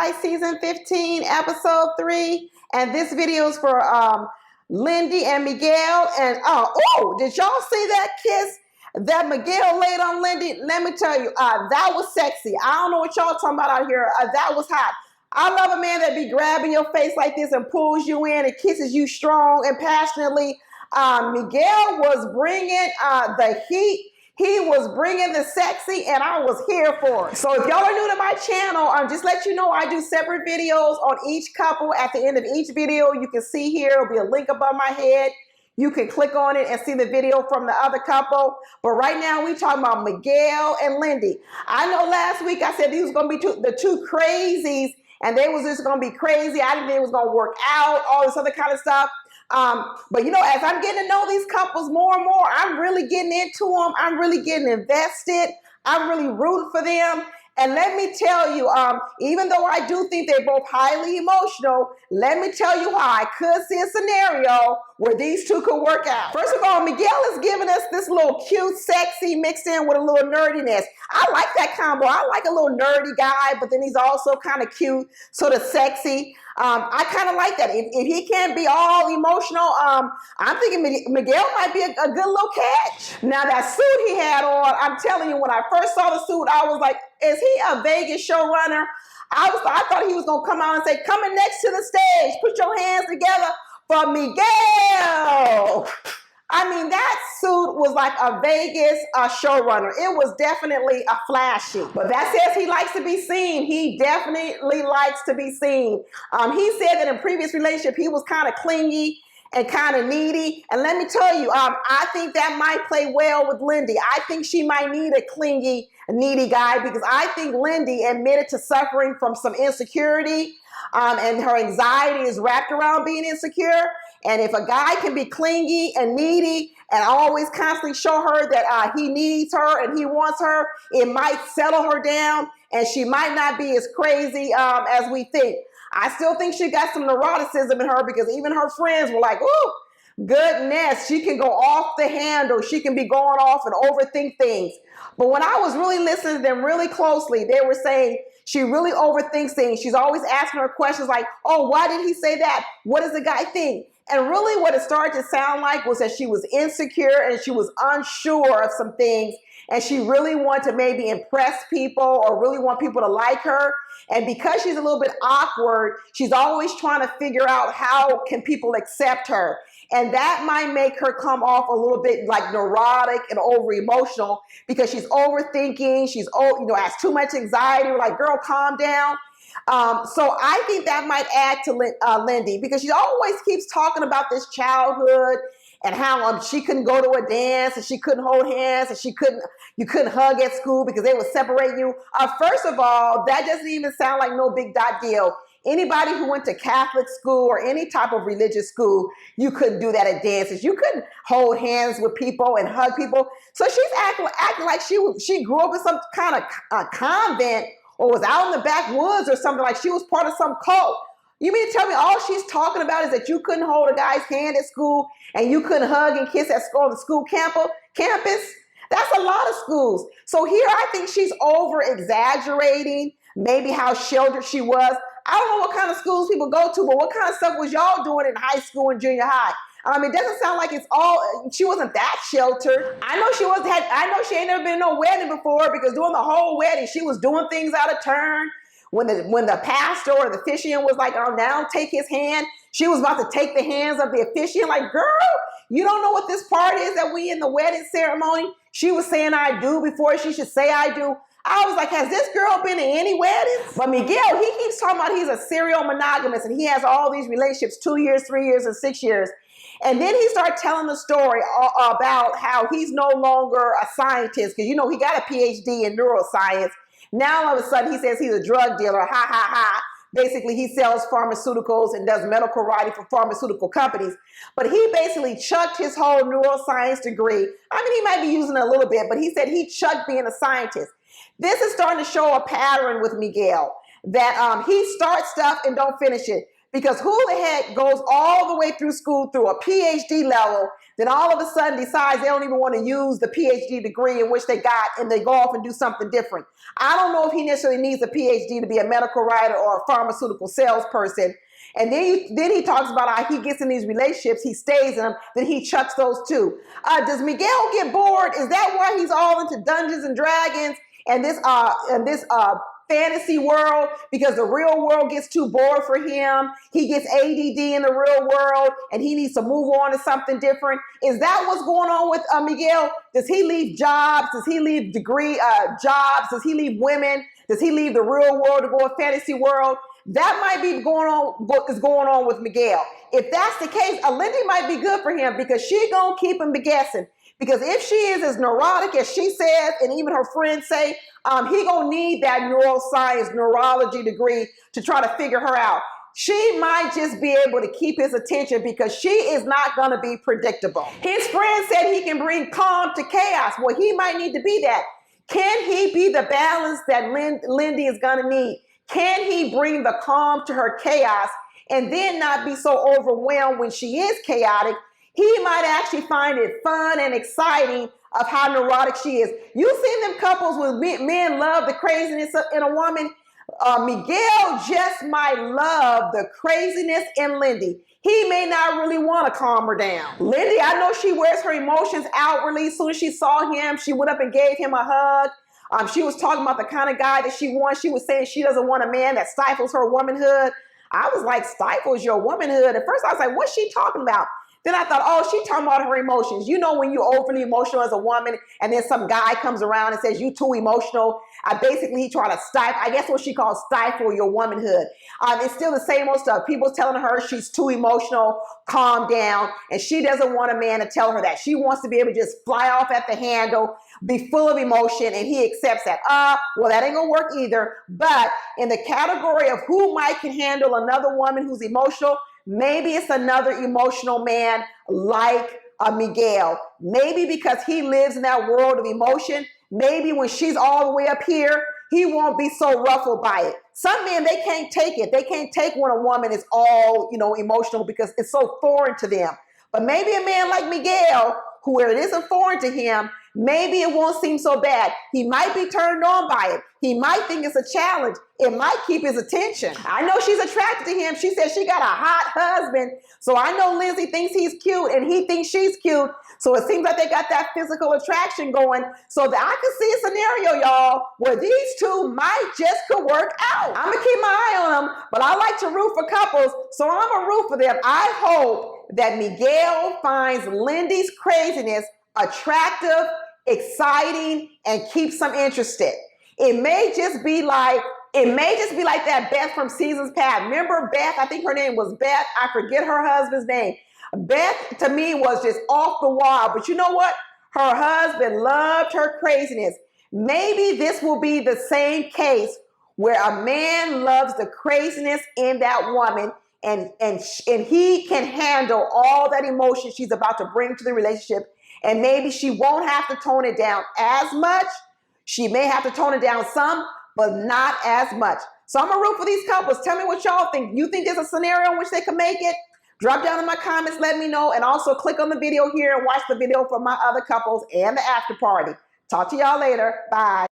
Light Season 15, Episode 3. And this video is for Lindy and Miguel. And oh, did y'all see that kiss that Miguel laid on Lindy? Let me tell you, that was sexy. I don't know what y'all talking about out here. That was hot. I love a man that be grabbing your face like this and pulls you in and kisses you strong and passionately. Miguel was bringing the heat. He was bringing the sexy, and I was here for it. So if y'all are new to my channel, just let you know I do separate videos on each couple. At the end of each video, you can see here, there'll be a link above my head. You can click on it and see the video from the other couple. But right now, we talking about Miguel and Lindy. I know last week I said these was gonna be the two crazies, and they was just gonna be crazy. I didn't think it was gonna work out, all this other kind of stuff. But you know, as I'm getting to know these couples more and more, I'm really getting into them. I'm really getting invested. I'm really rooting for them. And let me tell you, even though I do think they're both highly emotional, let me tell you how I could see a scenario where these two could work out. First of all, Miguel is giving us this little cute, sexy mixed in with a little nerdiness. I like that combo. I like a little nerdy guy, but then he's also kind of cute, sort of sexy. I kind of like that. If he can't be all emotional, I'm thinking Miguel might be a good little catch. Now that suit he had on, I'm telling you, when I first saw the suit, I was like, is he a Vegas showrunner? I thought he was gonna come out and say, coming next to the stage, put your hands together for Miguel. I mean, that suit was like a Vegas showrunner. It was definitely a flashy. But that says he likes to be seen. He definitely likes to be seen. He said that in previous relationship, he was kind of clingy and kind of needy. And let me tell you, I think that might play well with Lindy. I think she might need a clingy, needy guy, because I think Lindy admitted to suffering from some insecurity, and her anxiety is wrapped around being insecure. And if a guy can be clingy and needy and always constantly show her that he needs her and he wants her, it might settle her down and she might not be as crazy as we think. I still think she got some neuroticism in her, because even her friends were like, ooh, goodness, she can go off the handle. She can be going off and overthink things. But when I was really listening to them really closely, they were saying she really overthinks things. She's always asking her questions like, oh, why did he say that? What does the guy think? And really what it started to sound like was that she was insecure and she was unsure of some things. And she really wanted to maybe impress people or really want people to like her. And because she's a little bit awkward, she's always trying to figure out how can people accept her. And that might make her come off a little bit like neurotic and over emotional, because she's overthinking. She's, has too much anxiety. We're like, girl, calm down. So I think that might add to Lindy, because she always keeps talking about this childhood and how she couldn't go to a dance and she couldn't hold hands and you couldn't hug at school because they would separate you. First of all, that doesn't even sound like no big deal. Anybody who went to Catholic school or any type of religious school, you couldn't do that at dances. You couldn't hold hands with people and hug people. So she's acting like she grew up in some kind of convent or was out in the backwoods or something, like she was part of some cult. You mean to tell me all she's talking about is that you couldn't hold a guy's hand at school and you couldn't hug and kiss at school, on the school campus? That's a lot of schools. So here I think she's over exaggerating maybe how sheltered she was. I don't know what kind of schools people go to, but what kind of stuff was y'all doing in high school and junior high? It doesn't sound like she wasn't that sheltered. I know she ain't never been in no wedding before, because during the whole wedding, she was doing things out of turn. When the pastor or the officiant was like, oh, now take his hand, she was about to take the hands of the officiant. Like, girl, you don't know what this part is that we in the wedding ceremony? She was saying I do before she should say I do. I was like, has this girl been in any weddings? But Miguel, he keeps talking about he's a serial monogamous and he has all these relationships, 2 years, 3 years, and 6 years. And then he started telling the story about how he's no longer a scientist, because, he got a PhD in neuroscience. Now, all of a sudden, he says he's a drug dealer. Ha, ha, ha. Basically, he sells pharmaceuticals and does medical writing for pharmaceutical companies. But he basically chucked his whole neuroscience degree. He might be using it a little bit, but he said he chucked being a scientist. This is starting to show a pattern with Miguel, that he starts stuff and don't finish it. Because who the heck goes all the way through school through a PhD level, then all of a sudden decides they don't even want to use the PhD degree in which they got, and they go off and do something different. I don't know if he necessarily needs a PhD to be a medical writer or a pharmaceutical salesperson. And then he talks about how he gets in these relationships, he stays in them, then he chucks those too. Does Miguel get bored? Is that why he's all into Dungeons and Dragons and this fantasy world, because the real world gets too bored for him? He gets ADD in the real world and he needs to move on to something different. Is that what's going on with Miguel? Does he leave jobs? Does he leave jobs? Does he leave women? Does he leave the real world to go a fantasy world? That might be what is going on with Miguel. If that's the case, Lindy might be good for him, because she gonna keep him guessing. Because if she is as neurotic as she says, and even her friends say, he gonna need that neuroscience, neurology degree to try to figure her out. She might just be able to keep his attention, because she is not gonna be predictable. His friend said he can bring calm to chaos. Well, he might need to be that. Can he be the balance that Lindy is gonna need? Can he bring the calm to her chaos and then not be so overwhelmed when she is chaotic? He might actually find it fun and exciting of how neurotic she is. You've seen them couples with men love the craziness in a woman. Miguel just might love the craziness in Lindy. He may not really want to calm her down. Lindy, I know she wears her emotions outwardly. As soon as she saw him, she went up and gave him a hug. She was talking about the kind of guy that she wants. She was saying she doesn't want a man that stifles her womanhood. I was like, stifles your womanhood? At first I was like, what's she talking about? Then I thought, oh, she's talking about her emotions. You know, when you're overly emotional as a woman and then some guy comes around and says, you too emotional. Basically, he trying to stifle, I guess what she calls stifle your womanhood. It's still the same old stuff. People telling her she's too emotional, calm down. And she doesn't want a man to tell her that. She wants to be able to just fly off at the handle, be full of emotion, and he accepts that. Well, that ain't gonna work either. But in the category of who might can handle another woman who's emotional, maybe it's another emotional man like Miguel. Maybe because he lives in that world of emotion, maybe when she's all the way up here, he won't be so ruffled by it. Some men, they can't take it. They can't take when a woman is all, emotional, because it's so foreign to them. But maybe a man like Miguel, where it isn't foreign to him, maybe it won't seem so bad. He might be turned on by it. He might think it's a challenge. It might keep his attention. I know she's attracted to him. She says she got a hot husband. So I know Lindsay thinks he's cute and he thinks she's cute. So it seems like they got that physical attraction going. So that I could see a scenario, y'all, where these two might just could work out. I'm gonna keep my eye on them, but I like to root for couples, so I'm gonna root for them. I hope that Miguel finds Lindy's craziness attractive, exciting, and keeps them interested. It may just be like that Beth from seasons past. Remember Beth? I think her name was Beth. I forget her husband's name. Beth, to me, was just off the wall. But you know what? Her husband loved her craziness. Maybe this will be the same case where a man loves the craziness in that woman, and he can handle all that emotion she's about to bring to the relationship. And maybe she won't have to tone it down as much. She may have to tone it down some, but not as much. So I'm going to root for these couples. Tell me what y'all think. You think there's a scenario in which they can make it? Drop down in my comments, let me know. And also click on the video here and watch the video for my other couples and the after party. Talk to y'all later. Bye.